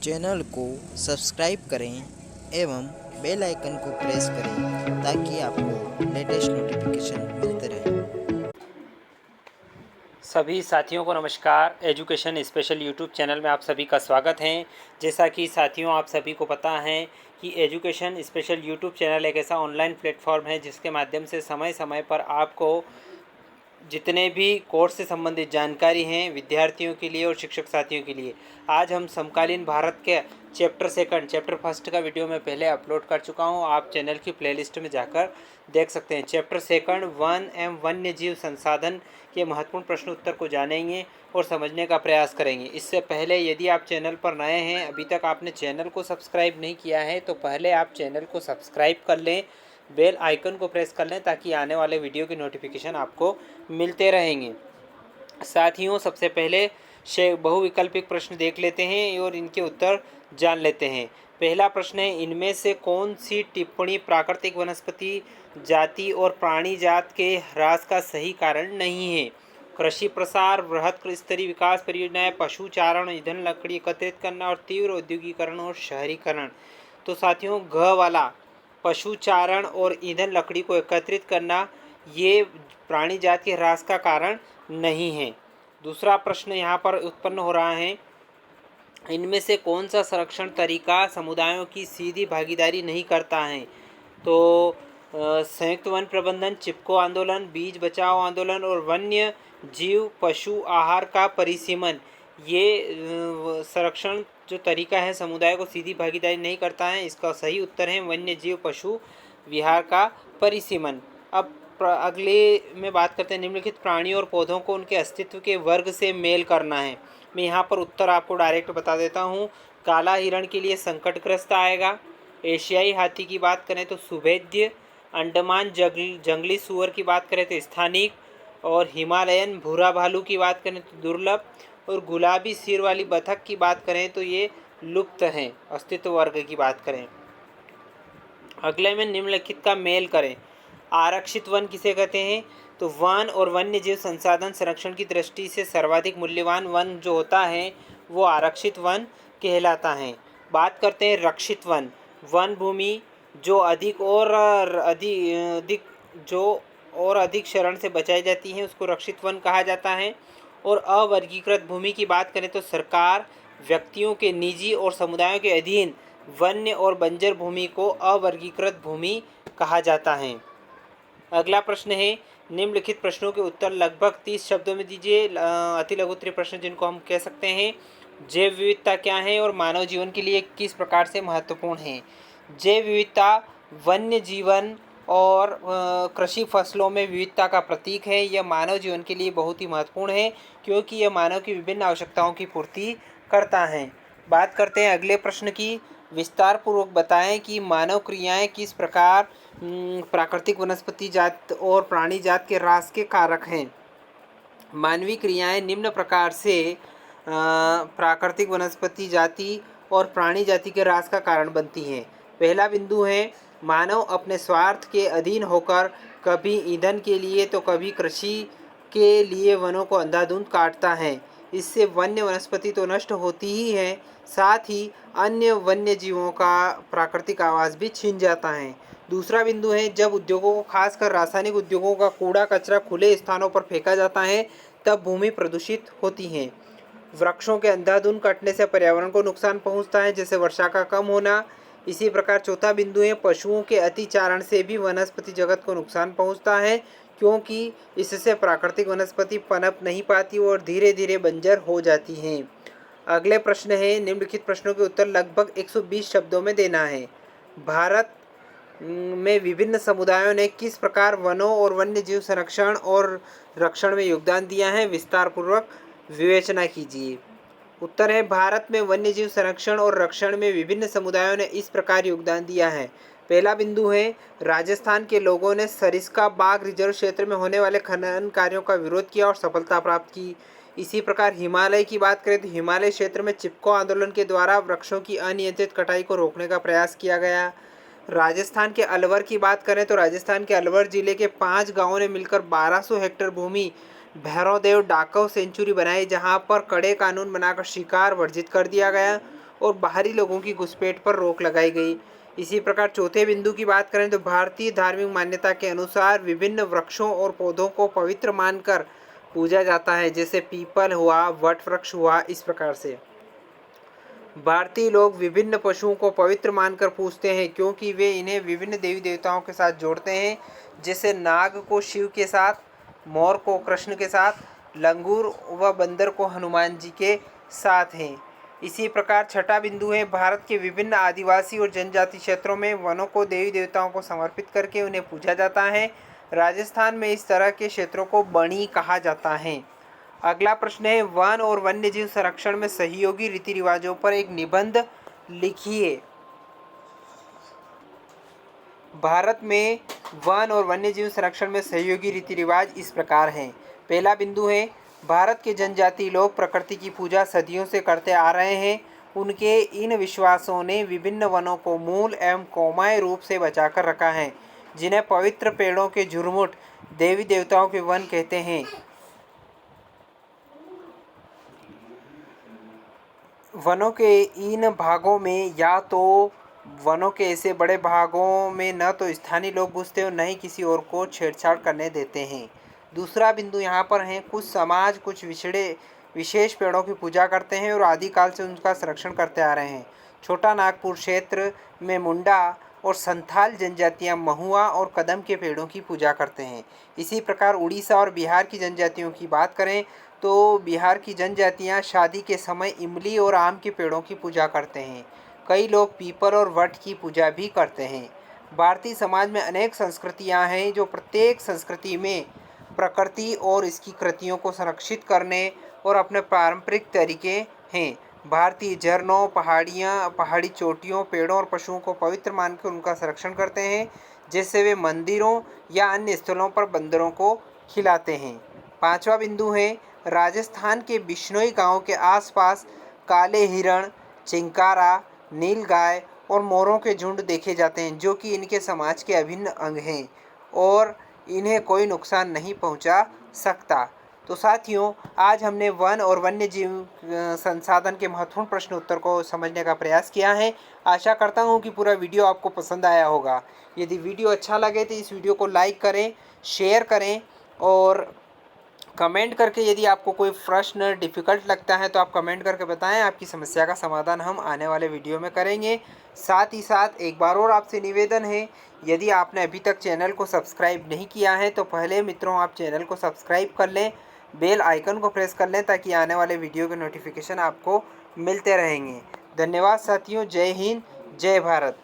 Channel को subscribe करें एवं बेल आइकन को प्रेस करें ताकि आपको लेटेस्ट नोटिफिकेशन मिलते रहें। सभी साथियों को नमस्कार। एजुकेशन स्पेशल यूट्यूब चैनल में आप सभी का स्वागत है। जैसा कि साथियों आप सभी को पता है कि एजुकेशन स्पेशल यूट्यूब चैनल एक ऐसा ऑनलाइन प्लेटफॉर्म है जिसके माध्यम से समय समय पर आपको जितने भी कोर्स से संबंधित जानकारी हैं विद्यार्थियों के लिए और शिक्षक साथियों के लिए, आज हम समकालीन भारत के चैप्टर फर्स्ट का वीडियो मैं पहले अपलोड कर चुका हूं। आप चैनल की प्लेलिस्ट में जाकर देख सकते हैं। चैप्टर सेकंड वन एवं वन्य जीव संसाधन के महत्वपूर्ण प्रश्न उत्तर को जानेंगे और समझने का प्रयास करेंगे। इससे पहले यदि आप चैनल पर नए हैं, अभी तक आपने चैनल को सब्सक्राइब नहीं किया है, तो पहले आप चैनल को सब्सक्राइब कर लें, बेल आइकन को प्रेस कर लें ताकि आने वाले वीडियो की नोटिफिकेशन आपको मिलते रहेंगे। साथियों, सबसे पहले बहुविकल्पिक प्रश्न देख लेते हैं और इनके उत्तर जान लेते हैं। पहला प्रश्न है, इनमें से कौन सी टिप्पणी प्राकृतिक वनस्पति जाति और प्राणी जात के ह्रास का सही कारण नहीं है? कृषि प्रसार, बृहत स्तरीय विकास परियोजनाएं, पशुचारण, ईंधन लकड़ी एकत्रित करना और तीव्र औद्योगिकरण और शहरीकरण। तो साथियों, घ वाला पशुचारण और ईंधन लकड़ी को एकत्रित करना ये प्राणी जाति के ह्रास का कारण नहीं है। दूसरा प्रश्न यहाँ पर उत्पन्न हो रहा है, इनमें से कौन सा संरक्षण तरीका समुदायों की सीधी भागीदारी नहीं करता है? तो संयुक्त वन प्रबंधन, चिपको आंदोलन, बीज बचाओ आंदोलन और वन्य जीव पशु आहार का परिसीमन, ये संरक्षण जो तरीका है समुदाय को सीधी भागीदारी नहीं करता है। इसका सही उत्तर है वन्य जीव पशु विहार का परिसीमन। अब अगले में बात करते हैं, निम्नलिखित प्राणियों और पौधों को उनके अस्तित्व के वर्ग से मेल करना है। मैं यहाँ पर उत्तर आपको डायरेक्ट बता देता हूँ। काला हिरण के लिए संकटग्रस्त आएगा। एशियाई हाथी की बात करें तो सुभेद्य, अंडमान जंगली सुअर की बात करें तो स्थानिक, और हिमालयन भूरा भालू की बात करें तो दुर्लभ, और गुलाबी सिर वाली बतख की बात करें तो ये लुप्त हैं। अस्तित्व वर्ग की बात करें। अगले में निम्नलिखित का मेल करें। आरक्षित वन किसे कहते हैं? तो वन और वन्य जीव संसाधन संरक्षण की दृष्टि से सर्वाधिक मूल्यवान वन जो होता है वो आरक्षित वन कहलाता है। बात करते हैं रक्षित वन। वन भूमि जो अधिक शरण से बचाई जाती है उसको रक्षित वन कहा जाता है। और अवर्गीकृत भूमि की बात करें तो सरकार, व्यक्तियों के निजी और समुदायों के अधीन वन्य और बंजर भूमि को अवर्गीकृत भूमि कहा जाता है। अगला प्रश्न है, निम्नलिखित प्रश्नों के उत्तर लगभग 30 शब्दों में दीजिए। अति लघु उत्तरीय प्रश्न जिनको हम कह सकते हैं। जैव विविधता क्या है और मानव जीवन के लिए किस प्रकार से महत्वपूर्ण है? जैव विविधता वन्य जीवन और कृषि फसलों में विविधता का प्रतीक है। यह मानव जीवन के लिए बहुत ही महत्वपूर्ण है क्योंकि यह मानव की विभिन्न आवश्यकताओं की पूर्ति करता है। बात करते हैं अगले प्रश्न की। विस्तार पूर्वक बताएं कि मानव क्रियाएं किस प्रकार प्राकृतिक वनस्पति जात और प्राणी जात के ह्रास के कारक हैं। मानवीय क्रियाएं निम्न प्रकार से प्राकृतिक वनस्पति जाति और प्राणी जाति के ह्रास का कारण बनती हैं। पहला बिंदु है, मानव अपने स्वार्थ के अधीन होकर कभी ईंधन के लिए तो कभी कृषि के लिए वनों को अंधाधुंध काटता है। इससे वन्य वनस्पति तो नष्ट होती ही है, साथ ही अन्य वन्य जीवों का प्राकृतिक आवास भी छीन जाता है। दूसरा बिंदु है, जब उद्योगों को, खासकर रासायनिक उद्योगों का कूड़ा कचरा खुले स्थानों पर फेंका जाता है तब भूमि प्रदूषित होती है। वृक्षों के अंधाधुंध कटने से पर्यावरण को नुकसान पहुंचता है, जैसे वर्षा का कम होना। इसी प्रकार चौथा बिंदु है, पशुओं के अतिचारण से भी वनस्पति जगत को नुकसान पहुंचता है क्योंकि इससे प्राकृतिक वनस्पति पनप नहीं पाती और धीरे धीरे बंजर हो जाती हैं। अगले प्रश्न है, निम्नलिखित प्रश्नों के उत्तर लगभग 120 शब्दों में देना है। भारत में विभिन्न समुदायों ने किस प्रकार वनों और वन्य जीव संरक्षण और रक्षण में योगदान दिया है? विस्तार पूर्वक विवेचना कीजिए। उत्तर है, भारत में वन्य जीव संरक्षण और रक्षण में विभिन्न समुदायों ने इस प्रकार योगदान दिया है। पहला बिंदु है, राजस्थान के लोगों ने सरिस्का बाग रिजर्व क्षेत्र में होने वाले खनन कार्यों का विरोध किया और सफलता प्राप्त की। इसी प्रकार हिमालय की बात करें तो हिमालय क्षेत्र में चिपको आंदोलन के द्वारा वृक्षों की अनियंत्रित कटाई को रोकने का प्रयास किया गया। राजस्थान के अलवर की बात करें तो राजस्थान के अलवर जिले के 5 गांवों ने मिलकर 1200 हेक्टेयर भूमि भैरवदेव डाकव सेंचुरी बनाई, जहां पर कड़े कानून बनाकर शिकार वर्जित कर दिया गया और बाहरी लोगों की घुसपैठ पर रोक लगाई गई। इसी प्रकार चौथे बिंदु की बात करें तो भारतीय धार्मिक मान्यता के अनुसार विभिन्न वृक्षों और पौधों को पवित्र मानकर पूजा जाता है, जैसे पीपल हुआ, वट वृक्ष हुआ। इस प्रकार से भारतीय लोग विभिन्न पशुओं को पवित्र मानकर पूजते हैं, क्योंकि वे इन्हें विभिन्न देवी देवताओं के साथ जोड़ते हैं, जैसे नाग को शिव के साथ, मोर को कृष्ण के साथ, लंगूर व बंदर को हनुमान जी के साथ हैं। इसी प्रकार छठा बिंदु है, भारत के विभिन्न आदिवासी और जनजाति क्षेत्रों में वनों को देवी देवताओं को समर्पित करके उन्हें पूजा जाता है। राजस्थान में इस तरह के क्षेत्रों को बणी कहा जाता है। अगला प्रश्न है, वन और वन्यजीव संरक्षण में सहयोगी रीति रिवाजों पर एक निबंध लिखिए। भारत में वन और वन्यजीव संरक्षण में सहयोगी रीति रिवाज इस प्रकार हैं। पहला बिंदु है, भारत के जनजातीय लोग प्रकृति की पूजा सदियों से करते आ रहे हैं। उनके इन विश्वासों ने विभिन्न वनों को मूल एवं कोमय रूप से बचाकर रखा है, जिन्हें पवित्र पेड़ों के झुरमुट देवी देवताओं के वन कहते हैं। वनों के इन भागों में या तो वनों के ऐसे बड़े भागों में न तो स्थानीय लोग घुसते और न ही किसी और को छेड़छाड़ करने देते हैं। दूसरा बिंदु यहाँ पर है, कुछ समाज कुछ विशेष पेड़ों की पूजा करते हैं और आदिकाल से उनका संरक्षण करते आ रहे हैं। छोटा नागपुर क्षेत्र में मुंडा और संथाल जनजातियाँ महुआ और कदम के पेड़ों की पूजा करते हैं। इसी प्रकार उड़ीसा और बिहार की जनजातियों की बात करें तो बिहार की जनजातियाँ शादी के समय इमली और आम के पेड़ों की पूजा करते हैं। कई लोग पीपल और वट की पूजा भी करते हैं। भारतीय समाज में अनेक संस्कृतियाँ हैं, जो प्रत्येक संस्कृति में प्रकृति और इसकी कृतियों को संरक्षित करने और अपने पारंपरिक तरीके हैं। भारतीय झरनों, पहाड़ी चोटियों, पेड़ों और पशुओं को पवित्र मानकर उनका संरक्षण करते हैं, जैसे वे मंदिरों या अन्य स्थलों पर बंदरों को खिलाते हैं। पांचवा बिंदु है, राजस्थान के बिश्नोई गांव के आसपास काले हिरण, चिंकारा, नीलगाय और मोरों के झुंड देखे जाते हैं, जो कि इनके समाज के अभिन्न अंग हैं और इन्हें कोई नुकसान नहीं पहुंचा सकता। तो साथियों, आज हमने वन और वन्य जीव संसाधन के महत्वपूर्ण प्रश्न उत्तर को समझने का प्रयास किया है। आशा करता हूं कि पूरा वीडियो आपको पसंद आया होगा। यदि वीडियो अच्छा लगे तो इस वीडियो को लाइक करें, शेयर करें और कमेंट करके यदि आपको कोई प्रश्न डिफ़िकल्ट लगता है तो आप कमेंट करके बताएं। आपकी समस्या का समाधान हम आने वाले वीडियो में करेंगे। साथ ही साथ एक बार और आपसे निवेदन है, यदि आपने अभी तक चैनल को सब्सक्राइब नहीं किया है तो पहले मित्रों आप चैनल को सब्सक्राइब कर लें, बेल आइकन को प्रेस कर लें, ताकि आने वाले वीडियो के नोटिफिकेशन आपको मिलते रहेंगे। धन्यवाद साथियों। जय हिंद, जय भारत।